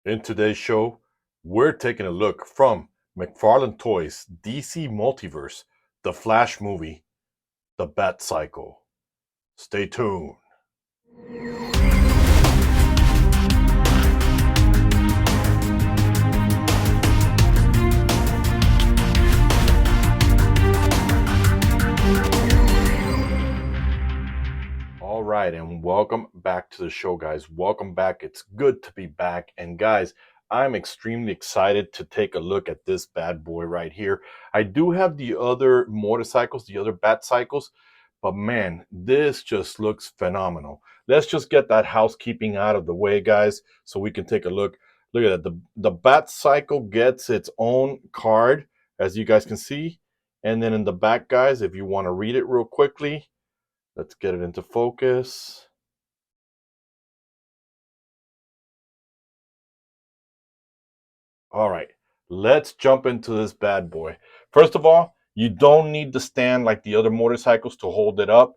In today's show, we're taking a look from McFarlane Toys' DC Multiverse, the Flash movie, the Batcycle. Stay tuned. All right, and welcome back to the show, guys. Welcome back. It's good to be back. And guys, I'm extremely excited to take a look at this bad boy right here. I do have the other motorcycles, the other Batcycles, but man, this just looks phenomenal. Let's just get that housekeeping out of the way, guys, so we can take a look. Look at that. The Batcycle gets its own card, as you guys can see. And then in the back, guys, if you want to read it real quickly, let's get it into focus. All right, let's jump into this bad boy. First of all, you don't need the stand like the other motorcycles to hold it up.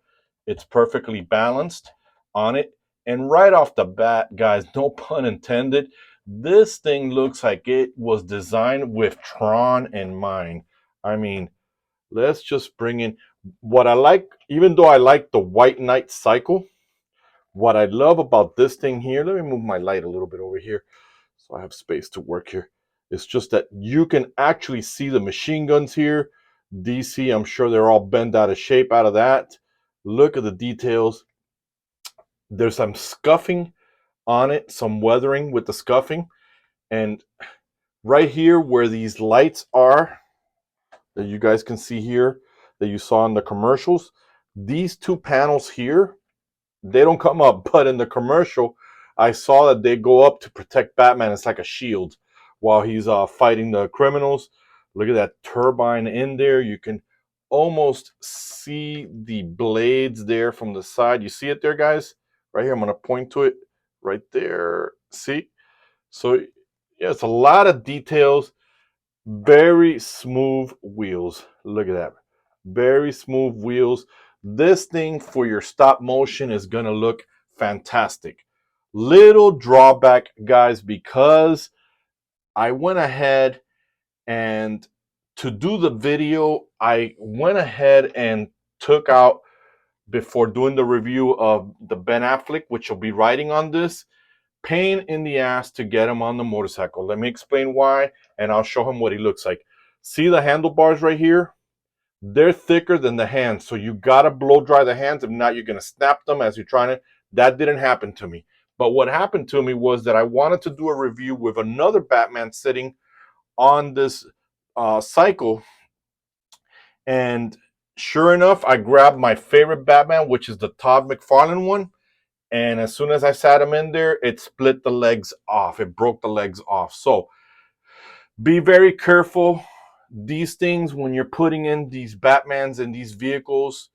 It's perfectly balanced on it. And right off the bat, guys, no pun intended, this thing looks like it was designed with Tron in mind. I mean, let's just bring in what I like, even though I like the White Knight cycle. What I love about this thing here, let me move my light a little bit over here so I have space to work here. It's just that you can actually see the machine guns here. DC, I'm sure they're all bent out of shape out of that. Look at the details. There's some scuffing on it, some weathering with the scuffing. And right here where these lights are, that you guys can see here, that you saw in the commercials, these two panels here, they don't come up, but in the commercial, I saw that they go up to protect Batman. It's like a shield while he's fighting the criminals. Look at that turbine in there. You can almost see the blades there from the side. You see it there, guys? Right here, I'm going to point to it right there. See? So, yeah, it's a lot of details. Very smooth wheels. Look at that. Very smooth wheels. This thing for your stop motion is going to look fantastic. Little drawback, guys, because I went ahead and to do the video, I went ahead and took out, before doing the review of the Ben Affleck, which will be riding on this, pain in the ass to get him on the motorcycle. Let me explain why, and I'll show him what he looks like. See the handlebars right here? They're thicker than the hands, so you gotta blow dry the hands. If not, you're gonna snap them as you're trying to. That didn't happen to me. But what happened to me was that I wanted to do a review with another Batman sitting on this cycle, and sure enough, I grabbed my favorite Batman, which is the Todd McFarlane one. And as soon as I sat him in there, it split the legs off. It broke the legs off. So be very careful. These things, when you're putting in these Batmans in these vehicles,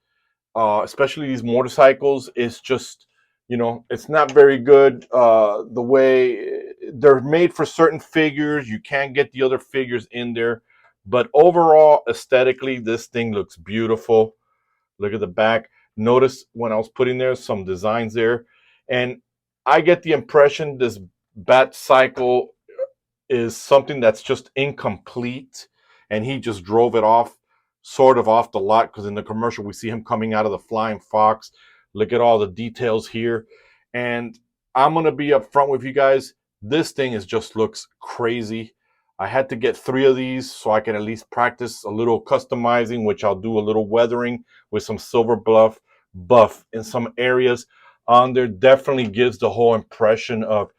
especially these motorcycles, it's just, it's not very good. The way they're made for certain figures, you can't get the other figures in there. But overall, aesthetically, this thing looks beautiful. Look at the back. Notice when I was putting there some designs there. And I get the impression this Batcycle is something that's just incomplete. And he just drove it off, sort of off the lot, because in the commercial we see him coming out of the Flying Fox. Look at all the details here. And I'm going to be upfront with you guys. This thing just looks crazy. I had to get 3 of these so I can at least practice a little customizing, which I'll do a little weathering with some silver buff in some areas on there. Definitely gives the whole impression of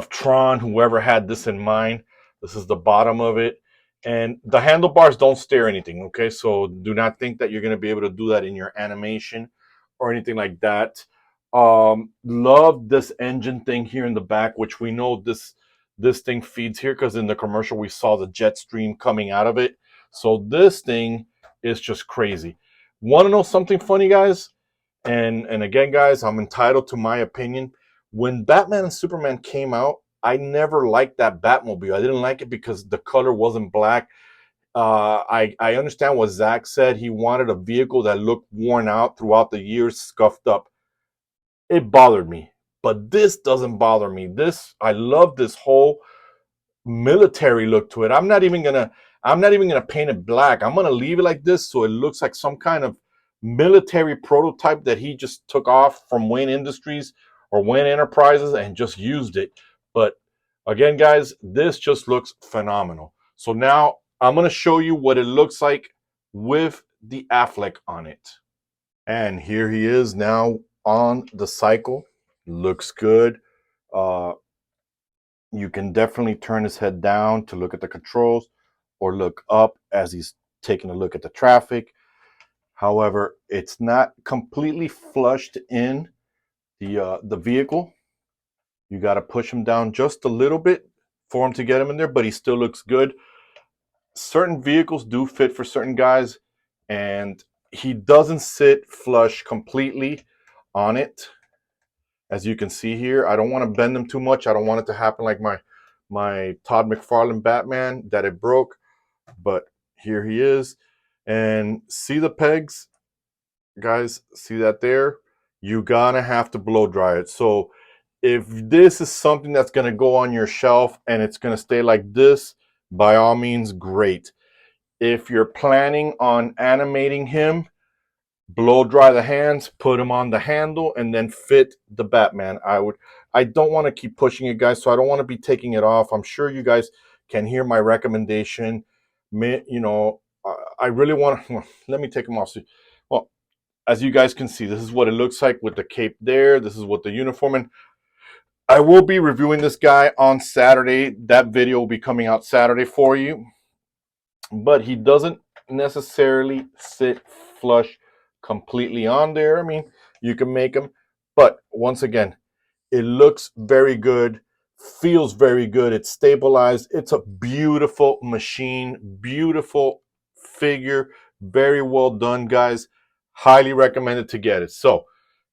Tron, whoever had this in mind. This is the bottom of it. And the handlebars don't steer anything, okay? So do not think that you're going to be able to do that in your animation or anything like that. Love this engine thing here in the back, which we know this thing feeds here, because in the commercial we saw the jet stream coming out of it. So this thing is just crazy. Want to know something funny, guys? And again, guys, I'm entitled to my opinion. When Batman and Superman came out, I never liked that Batmobile. I didn't like it because the color wasn't black. I understand what Zach said. He wanted a vehicle that looked worn out throughout the years, scuffed up. It bothered me. But this doesn't bother me. I love this whole military look to it. I'm not even gonna paint it black. I'm gonna leave it like this so it looks like some kind of military prototype that he just took off from Wayne Industries or Wayne Enterprises and just used it. But again, guys, this just looks phenomenal. So now I'm gonna show you what it looks like with the Affleck on it. And here he is now on the cycle. Looks good. Uh, you can definitely turn his head down to look at the controls or look up as he's taking a look at the traffic. However, it's not completely flushed in the vehicle. You got to push him down just a little bit for him to get him in there, but he still looks good. Certain vehicles do fit for certain guys, and he doesn't sit flush completely on it. As you can see here, I don't want to bend them too much. I don't want it to happen like my Todd McFarlane Batman that it broke, but here he is. And see the pegs, guys, see that there? You gotta have to blow dry it. So if this is something that's gonna go on your shelf and it's gonna stay like this, by all means, great. If you're planning on animating him, blow dry the hands, put them on the handle, and then fit the Batman. I don't want to keep pushing it, guys, so I don't want to be taking it off. I'm sure you guys can hear my recommendation. I really want to, let me take them off. Well, as you guys can see, this is what it looks like with the cape there. This is what the uniform, and I will be reviewing this guy on Saturday. That video will be coming out Saturday for you, but he doesn't necessarily sit flush completely on there. I mean, you can make them, but once again, it looks very good, feels very good. It's stabilized. It's a beautiful machine, beautiful figure, very well done, guys. Highly recommended to get it. So,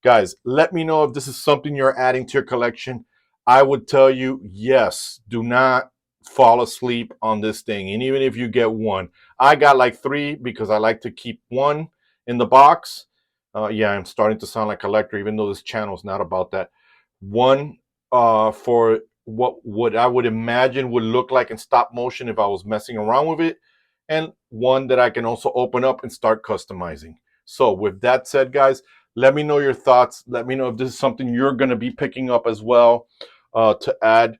guys, let me know if this is something you're adding to your collection. I would tell you, yes, do not fall asleep on this thing. And even if you get one, I got like 3 because I like to keep one in the box. Yeah, I'm starting to sound like a collector, even though this channel is not about that. One for what I would imagine would look like in stop motion if I was messing around with it, and one that I can also open up and start customizing. So with that said, guys, let me know your thoughts. Let me know if this is something you're going to be picking up as well, to add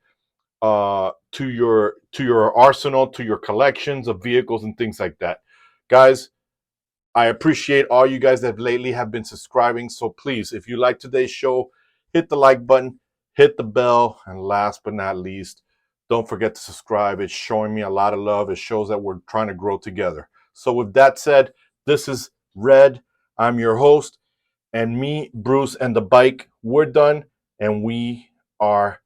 to your arsenal, to your collections of vehicles and things like that. Guys, I appreciate all you guys that lately have been subscribing. So please, if you like today's show, hit the like button, hit the bell, and last but not least, don't forget to subscribe. It's showing me a lot of love. It shows that we're trying to grow together. So with that said, this is Red. I'm your host, and me, Bruce, and the bike, we're done, and we are